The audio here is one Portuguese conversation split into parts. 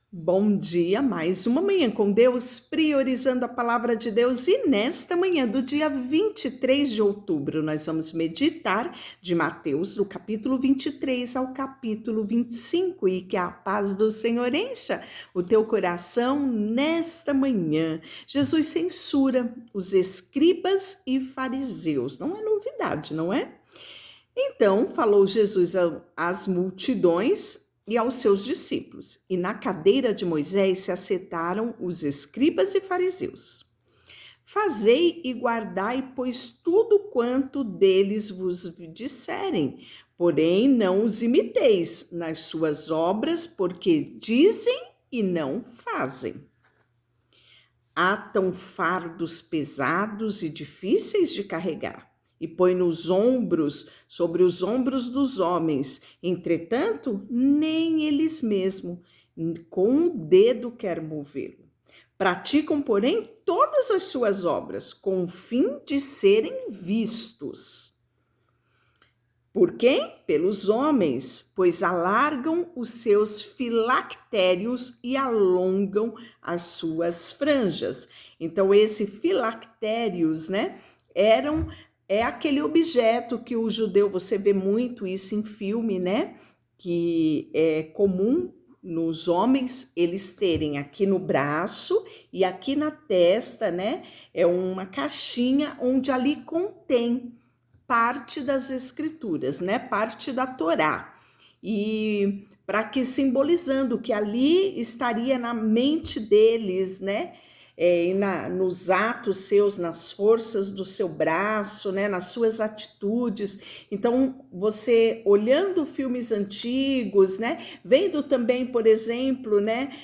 Bom dia, mais uma manhã com Deus, priorizando a palavra de Deus. E nesta manhã do dia 23 de outubro, nós vamos meditar de Mateus, do capítulo 23 ao capítulo 25. E que a paz do Senhor encha o teu coração nesta manhã. Jesus censura os escribas e fariseus. Não é novidade, não é? Então falou Jesus às multidões e aos seus discípulos, e na cadeira de Moisés se assentaram os escribas e fariseus. Fazei e guardai, pois, tudo quanto deles vos disserem, porém não os imiteis nas suas obras, porque dizem e não fazem. Atam fardos pesados e difíceis de carregar, e põe sobre os ombros dos homens. Entretanto, nem eles mesmos, com o dedo quer movê-lo. Praticam, porém, todas as suas obras, com o fim de serem vistos. Por quem? Pelos homens, pois alargam os seus filactérios e alongam as suas franjas. Então, esse filactérios, né, é aquele objeto que o judeu, você vê muito isso em filme, né, que é comum nos homens eles terem aqui no braço e aqui na testa, né, é uma caixinha onde ali contém parte das escrituras, né? Parte da Torá. E para que simbolizando que ali estaria na mente deles, né? Nos atos seus, nas forças do seu braço, né, nas suas atitudes. Então, você olhando filmes antigos, né, vendo também, por exemplo, né,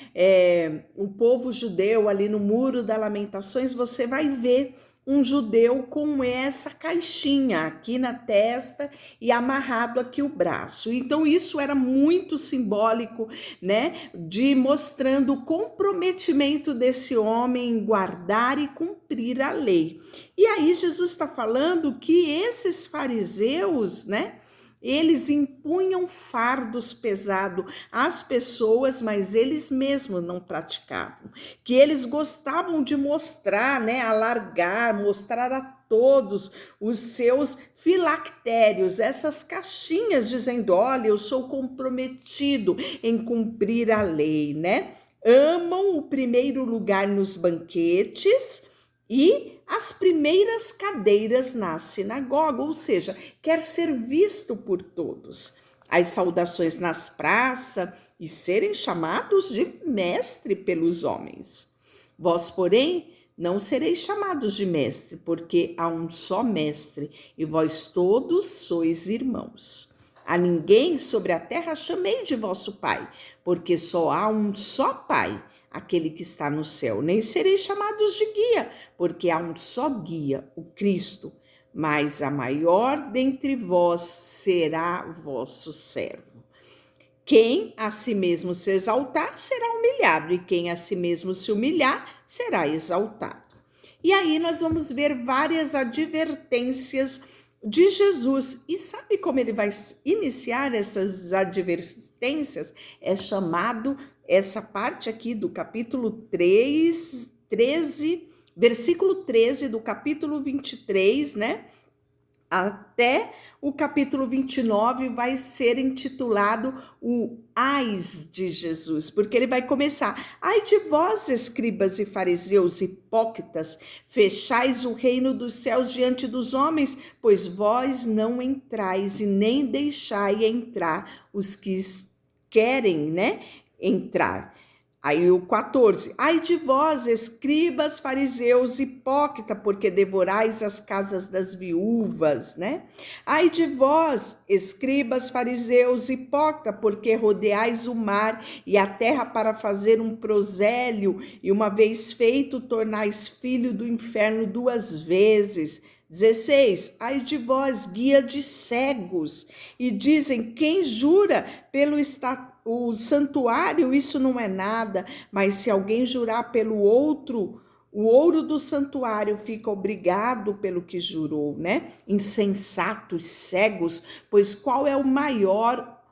o povo judeu ali no Muro das Lamentações, você vai ver um judeu com essa caixinha aqui na testa e amarrado aqui o braço. Então isso era muito simbólico, né, de mostrando o comprometimento desse homem em guardar e cumprir a lei. E aí Jesus está falando que esses fariseus, né, eles impunham fardos pesados às pessoas, mas eles mesmos não praticavam. Que eles gostavam de mostrar, né, alargar, mostrar a todos os seus filactérios, essas caixinhas dizendo, olha, eu sou comprometido em cumprir a lei, né? Amam o primeiro lugar nos banquetes e as primeiras cadeiras na sinagoga, ou seja, quer ser visto por todos. As saudações nas praças e serem chamados de mestre pelos homens. Vós, porém, não sereis chamados de mestre, porque há um só mestre, e vós todos sois irmãos. A ninguém sobre a terra chamei de vosso pai, porque só há um só pai, aquele que está no céu. Nem sereis chamados de guia, porque há um só guia, o Cristo. Mas a maior dentre vós será vosso servo. Quem a si mesmo se exaltar será humilhado, e quem a si mesmo se humilhar será exaltado. E aí nós vamos ver várias advertências de Jesus. E sabe como ele vai iniciar essas advertências? É chamado, essa parte aqui do capítulo 13, versículo 13 do capítulo 23, né? Até o capítulo 29 vai ser intitulado o Ais de Jesus, porque ele vai começar: ai de vós, escribas e fariseus hipócritas, fechais o reino dos céus diante dos homens, pois vós não entrais e nem deixai entrar os que querem, né, entrar. Aí o 14, ai de vós, escribas, fariseus, hipócrita, porque devorais as casas das viúvas, né? Ai de vós, escribas, fariseus, hipócrita, porque rodeais o mar e a terra para fazer um prosélio, e uma vez feito, tornais filho do inferno duas vezes. 16, ai de vós, guia de cegos, e dizem, quem jura pelo o santuário, isso não é nada, mas se alguém jurar pelo outro, o ouro do santuário fica obrigado pelo que jurou, né? Insensatos, cegos, pois qual é o maior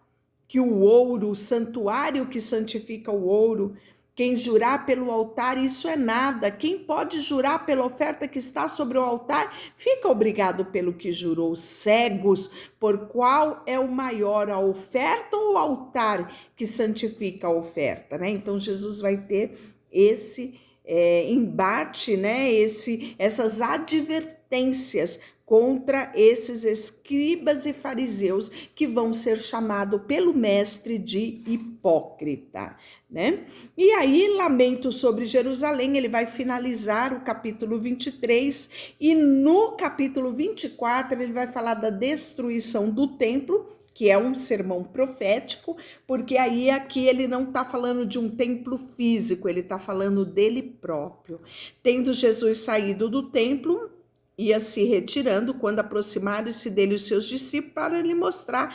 que o ouro, o santuário que santifica o ouro, quem jurar pelo altar, isso é nada. Quem pode jurar pela oferta que está sobre o altar, fica obrigado pelo que jurou. Cegos, por qual é o maior, a oferta ou o altar que santifica a oferta, né? Então Jesus vai ter esse embate, né? Essas advertências contra esses escribas e fariseus que vão ser chamados pelo mestre de hipócrita, né? E aí, lamento sobre Jerusalém, ele vai finalizar o capítulo 23 e no capítulo 24 ele vai falar da destruição do templo, que é um sermão profético, porque aí aqui ele não está falando de um templo físico, ele está falando dele próprio. Tendo Jesus saído do templo, ia se retirando quando aproximaram-se dele os seus discípulos para lhe mostrar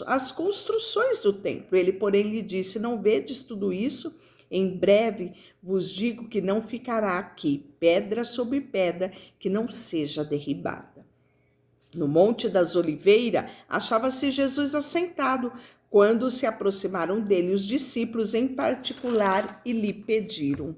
as construções do templo. Ele, porém, lhe disse: não vedes tudo isso? Em breve vos digo que não ficará aqui pedra sobre pedra que não seja derribada. No Monte das Oliveiras, achava-se Jesus assentado, quando se aproximaram dele os discípulos em particular e lhe pediram: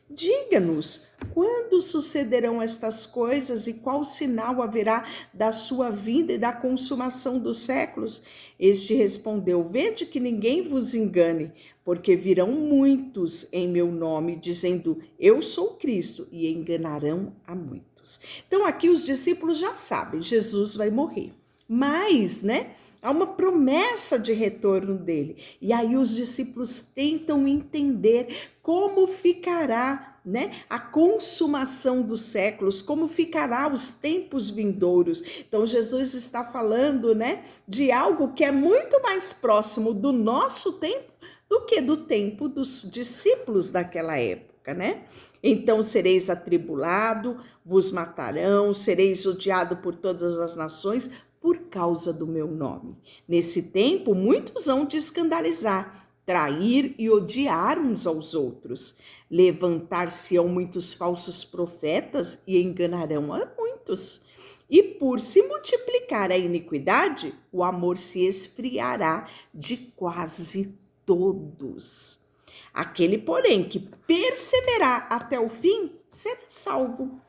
diga-nos, quando sucederão estas coisas e qual sinal haverá da sua vinda e da consumação dos séculos? Este respondeu: vede que ninguém vos engane, porque virão muitos em meu nome, dizendo: eu sou Cristo, e enganarão a muitos. Então aqui os discípulos já sabem, Jesus vai morrer, mas, né, há uma promessa de retorno dele. E aí os discípulos tentam entender como ficará, né, a consumação dos séculos, como ficará os tempos vindouros. Então Jesus está falando, né, de algo que é muito mais próximo do nosso tempo do que do tempo dos discípulos daquela época, né? Então sereis atribulado, vos matarão, sereis odiado por todas as nações por causa do meu nome. Nesse tempo, muitos hão de escandalizar, trair e odiar uns aos outros. Levantar-se-ão muitos falsos profetas e enganarão a muitos. E por se multiplicar a iniquidade, o amor se esfriará de quase todos. Aquele, porém, que perseverar até o fim, será salvo.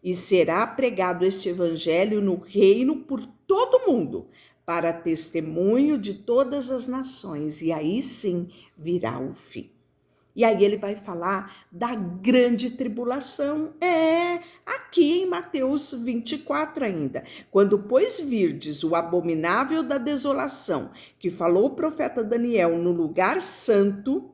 E será pregado este evangelho no reino por todo mundo, para testemunho de todas as nações, e aí sim virá o fim. E aí ele vai falar da grande tribulação, aqui em Mateus 24 ainda. Quando, pois, virdes o abominável da desolação, que falou o profeta Daniel no lugar santo,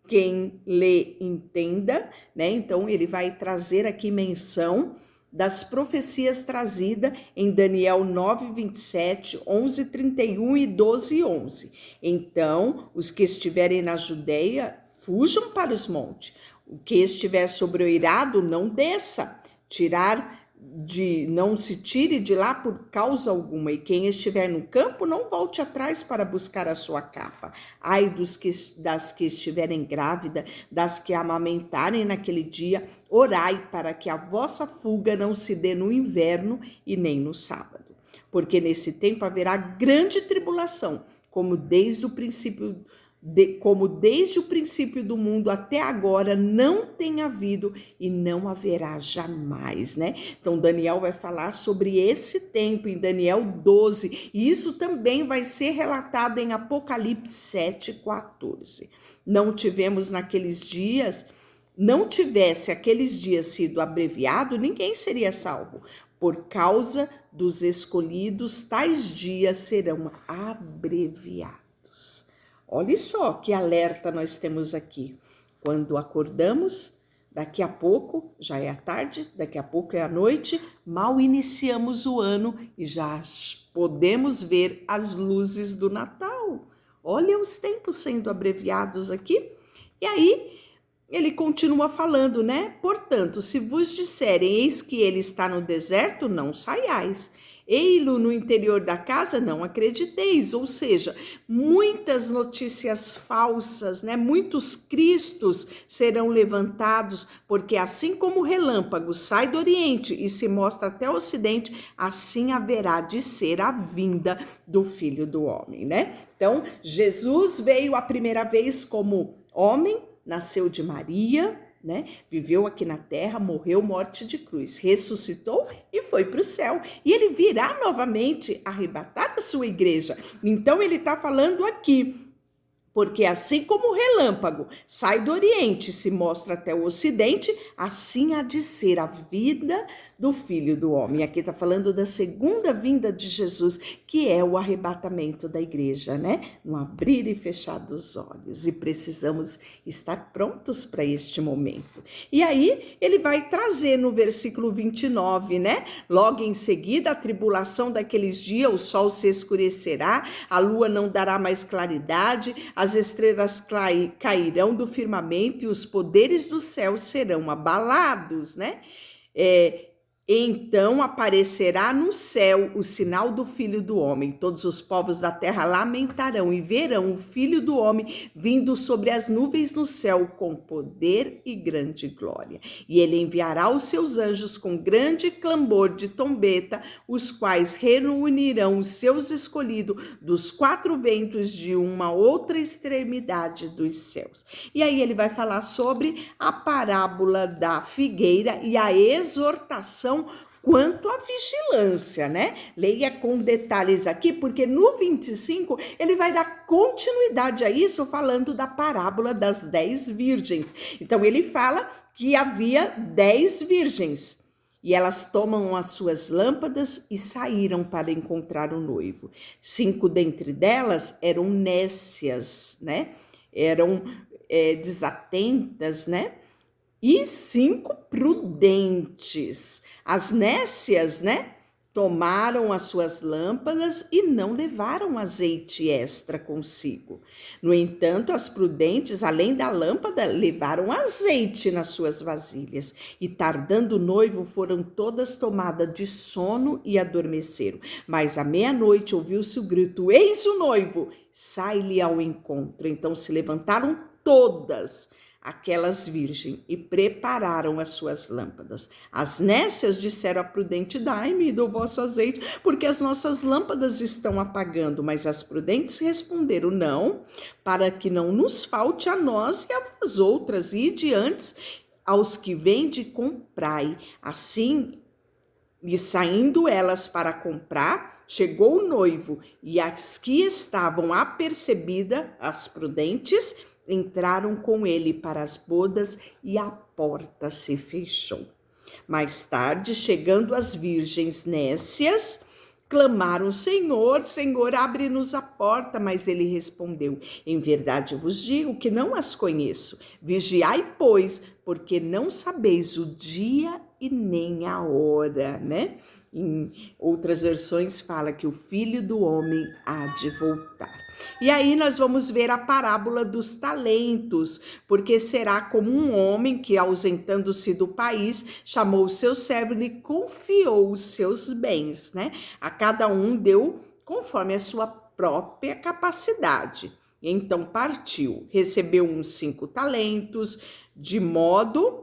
quem lê entenda, né? Então ele vai trazer aqui menção das profecias trazidas em Daniel 9, 27, 11, 31 e 12, 11. Então, os que estiverem na Judeia, fujam para os montes. O que estiver sobre o eirado, não desça. Não se tire de lá por causa alguma, e quem estiver no campo não volte atrás para buscar a sua capa. Ai das que estiverem grávidas, das que amamentarem naquele dia, orai para que a vossa fuga não se dê no inverno e nem no sábado. Porque nesse tempo haverá grande tribulação, como desde o princípio do mundo até agora não tem havido e não haverá jamais, né? Então Daniel vai falar sobre esse tempo em Daniel 12, e isso também vai ser relatado em Apocalipse 7:14. Não tivesse aqueles dias sido abreviado, ninguém seria salvo. Por causa dos escolhidos, tais dias serão abreviados. Olha só que alerta nós temos aqui. Quando acordamos, daqui a pouco já é a tarde, daqui a pouco é a noite, mal iniciamos o ano e já podemos ver as luzes do Natal. Olha os tempos sendo abreviados aqui. E aí ele continua falando, né? Portanto, se vos disserem, eis que ele está no deserto, não saiais. Ei-lo no interior da casa, não acrediteis. Ou seja, muitas notícias falsas, né? Muitos cristos serão levantados, porque assim como o relâmpago sai do Oriente e se mostra até o Ocidente, assim haverá de ser a vinda do Filho do Homem, né? Então, Jesus veio a primeira vez como homem, nasceu de Maria, né? Viveu aqui na terra, morreu morte de cruz, ressuscitou e foi para o céu. E ele virá novamente arrebatar a sua igreja. Então ele está falando aqui, porque assim como o relâmpago sai do Oriente e se mostra até o Ocidente, assim há de ser a vida do Filho do Homem. Aqui está falando da segunda vinda de Jesus, que é o arrebatamento da igreja, né? No abrir e fechar dos olhos. E precisamos estar prontos para este momento. E aí ele vai trazer no versículo 29, né? Logo em seguida, a tribulação daqueles dias, o sol se escurecerá, a lua não dará mais claridade, as estrelas cairão do firmamento e os poderes do céu serão abalados, né? Então aparecerá no céu o sinal do Filho do Homem. Todos os povos da terra lamentarão e verão o Filho do Homem vindo sobre as nuvens no céu com poder e grande glória. E ele enviará os seus anjos com grande clamor de trombeta, os quais reunirão os seus escolhidos dos quatro ventos de uma outra extremidade dos céus. E aí ele vai falar sobre a parábola da figueira e a exortação quanto à vigilância, né? Leia com detalhes aqui, porque no 25 ele vai dar continuidade a isso, falando da parábola das 10 virgens. Então ele fala que havia 10 virgens e elas tomam as suas lâmpadas e saíram para encontrar o noivo. 5 dentre delas eram nécias, né? Eram desatentas, né? E 5 prudentes. As nécias, né? Tomaram as suas lâmpadas e não levaram azeite extra consigo. No entanto, as prudentes, além da lâmpada, levaram azeite nas suas vasilhas. E tardando o noivo, foram todas tomadas de sono e adormeceram. Mas à meia-noite ouviu-se o grito: eis o noivo, sai-lhe ao encontro. Então se levantaram todas aquelas virgens e prepararam as suas lâmpadas. As nécias disseram à prudente: dai-me do vosso azeite, porque as nossas lâmpadas estão apagando. Mas as prudentes responderam: não, para que não nos falte a nós e a vós outras, e diante aos que vende, comprai. Assim, e saindo elas para comprar, chegou o noivo, e as que estavam apercebidas, as prudentes, entraram com ele para as bodas e a porta se fechou. Mais tarde, chegando as virgens nécias, clamaram: Senhor, Senhor, abre-nos a porta. Mas ele respondeu: em verdade vos digo que não as conheço. Vigiai, pois, porque não sabeis o dia e nem a hora, né? Em outras versões fala que o Filho do Homem há de voltar. E aí nós vamos ver a parábola dos talentos, porque será como um homem que, ausentando-se do país, chamou o seu servo e lhe confiou os seus bens, né? A cada um deu conforme a sua própria capacidade. Então partiu, recebeu uns 5 talentos, de modo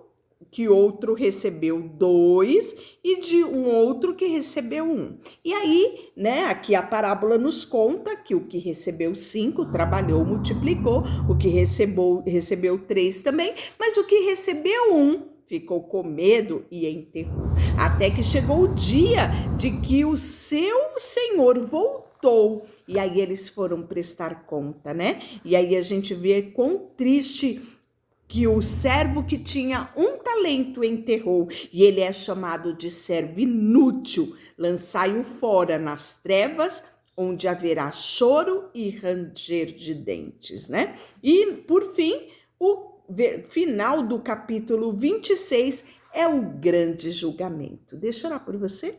que outro recebeu 2 e de um outro que recebeu 1. E aí, né, aqui a parábola nos conta que o que recebeu 5 trabalhou, multiplicou, o que recebeu 3 também, mas o que recebeu 1 ficou com medo e enterrou. Até que chegou o dia de que o seu senhor voltou, e aí eles foram prestar conta, né? E aí a gente vê quão triste que o servo que tinha 1 talento enterrou, e ele é chamado de servo inútil. Lançai-o fora nas trevas, onde haverá choro e ranger de dentes, né? E, por fim, o final do capítulo 26 é o grande julgamento. Deixa eu orar por você.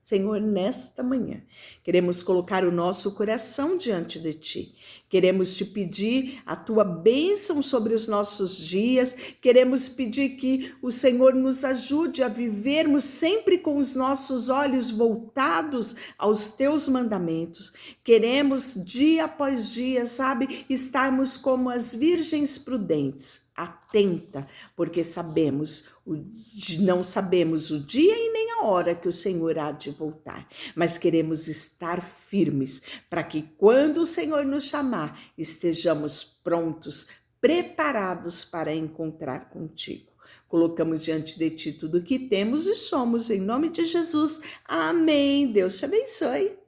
Senhor, nesta manhã, queremos colocar o nosso coração diante de Ti. Queremos Te pedir a Tua bênção sobre os nossos dias. Queremos pedir que o Senhor nos ajude a vivermos sempre com os nossos olhos voltados aos Teus mandamentos. Queremos, dia após dia, sabe, estarmos como as virgens prudentes, atenta, porque não sabemos o dia e nem a hora que o Senhor há de voltar, mas queremos estar firmes para que quando o Senhor nos chamar, estejamos prontos, preparados para encontrar contigo. Colocamos diante de Ti tudo o que temos e somos, em nome de Jesus. Amém. Deus te abençoe.